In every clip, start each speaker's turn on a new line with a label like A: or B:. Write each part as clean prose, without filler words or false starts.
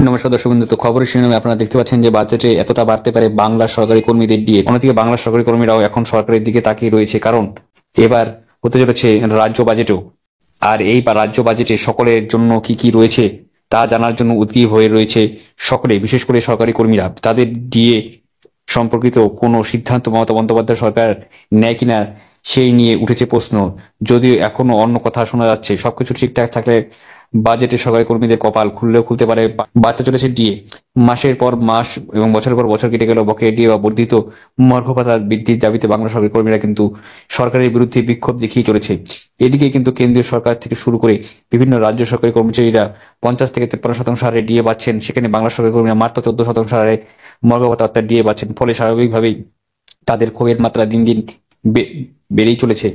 A: নমস্কার দর্শক বন্ধু, তো খবরের শিরোনামে আপনারা দেখতে পাচ্ছেন যে বাজেটে এতটা বাড়তে পারে বাংলার সরকারি কর্মীদের ডিএ। অন্যদিকে বাংলার সরকারি কর্মীরাও এখন সরকারের দিকে তাকিয়ে রয়েছে, কারণ এবার হতে চলেছে রাজ্য বাজেটও। আর এই রাজ্য বাজেটে সকলের জন্য কি কি রয়েছে তা জানার জন্য উদ্গ্রীব হয়ে রয়েছে সকলে, বিশেষ করে সরকারি কর্মীরা। তাদের ডিএ সম্পর্কিত কোনো সিদ্ধান্ত মমতা বন্দ্যোপাধ্যায় সরকার নেয় কিনা সেই নিয়ে উঠেছে প্রশ্ন। যদিও এখনো অন্য কথা শোনা যাচ্ছে। সবকিছু ঠিকঠাক থাকলে বাজেটে সরকারি কর্মীদের কপাল খুললেও খুলতে পারে বাড়তে চলেছে ডিএ। মাসের পর মাস এবং বছরের পর বছর কেটে গেল, বকেয়া ডিএ বা বর্ধিত মর্গ ভাতা বৃদ্ধির দাবিতে বাংলা সরকারি কর্মীরা কিন্তু সরকারের বিরুদ্ধে বিক্ষোভ দেখিয়ে চলেছে। এদিকে কিন্তু কেন্দ্রীয় সরকার থেকে শুরু করে বিভিন্ন রাজ্য সরকারি কর্মচারীরা 50 থেকে 53% হারে ডিএ পাচ্ছেন, সেখানে বাংলা সরকারি কর্মীরা মাত্র 14% হারে মর্গ ভাতা অর্থাৎ ডিএ পাচ্ছেন। ফলে স্বাভাবিকভাবেই তাদের ক্ষোভের মাত্রা দিন দিন বেড়েই চলেছে।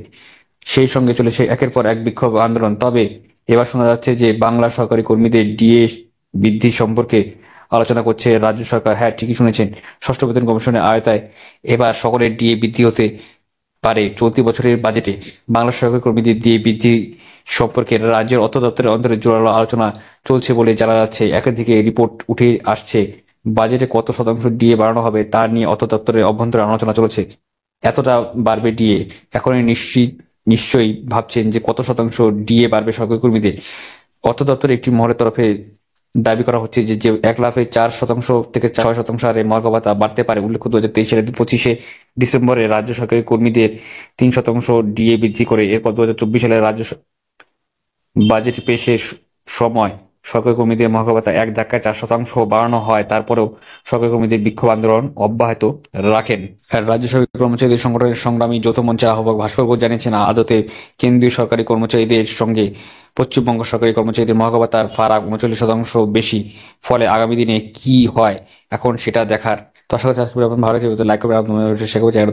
A: সেই সঙ্গে চলেছে একের পর এক বিক্ষোভ আন্দোলন। তবে এবার শোনা যাচ্ছে যে বাংলা সরকারি কর্মীদের ডিএ বৃদ্ধি সম্পর্কে আলোচনা করছে রাজ্য সরকার। হ্যাঁ, ঠিকই শুনেছেন, ষষ্ঠ বেতন কমিশনের আওতায় এবার সকলের ডিএ বৃদ্ধি হতে পারে। চলতি বছরের বাজেটে বাংলা সরকারি কর্মীদের ডিএ বৃদ্ধি সম্পর্কে রাজ্যের অর্থ দপ্তরের অন্তরে জোরালো আলোচনা চলছে বলে জানা যাচ্ছে। একাধিক রিপোর্ট উঠে আসছে, বাজেটে কত শতাংশ ডিএ বাড়ানো হবে তা নিয়ে অর্থ দপ্তরের অভ্যন্তরে আলোচনা চলছে। এতটা বাড়বে ডিএ, এখনই নিশ্চয়ই ভাবছেন যে কত শতাংশ ডিএ বাড়বে সরকারি কর্মীদের। অর্থ দপ্তরের একটি মহলের তরফে দাবি করা হচ্ছে যে 1 লাফে 4% থেকে 6% হারে মর্গ ভাতা বাড়তে পারে। উল্লেখ্য, 2023 সালে 25 ডিসেম্বরে রাজ্য সরকারি কর্মীদের 3% ডিএ বৃদ্ধি করে এরপর 2024 সালে রাজ্য বাজেট পেশের সময় সরকারি কর্মীদের মহার্ঘ ভাতা এক ধাক্কায় 4% বাড়ানো হয়। তারপরেও সরকারি কর্মীদের বিক্ষোভ আন্দোলন অব্যাহত রাখেন। আর রাজ্য সরকারি কর্মচারীদের সংগঠনের সংগ্রামী যৌথ মঞ্চের আহ্বায়ক ভাস্কর ঘোষ জানিয়েছেন, আদতে কেন্দ্রীয় সরকারি কর্মচারীদের সঙ্গে পশ্চিমবঙ্গ সরকারি কর্মচারীদের মহার্ঘ ভাতার ফারাক 39% বেশি। ফলে আগামী দিনে কি হয় এখন সেটা দেখার। তো আশা করছি আজকে ভালো লাগছে, লাইক করবেন,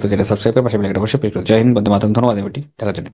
A: চ্যানেল সাবস্ক্রাইব করে পাশে বেল আইকনটা অবশ্যই প্রেস করুন। জয় হিন্দ, বন্দে মাতরম। ধন্যবাদ এবারটি দেখার জন্য।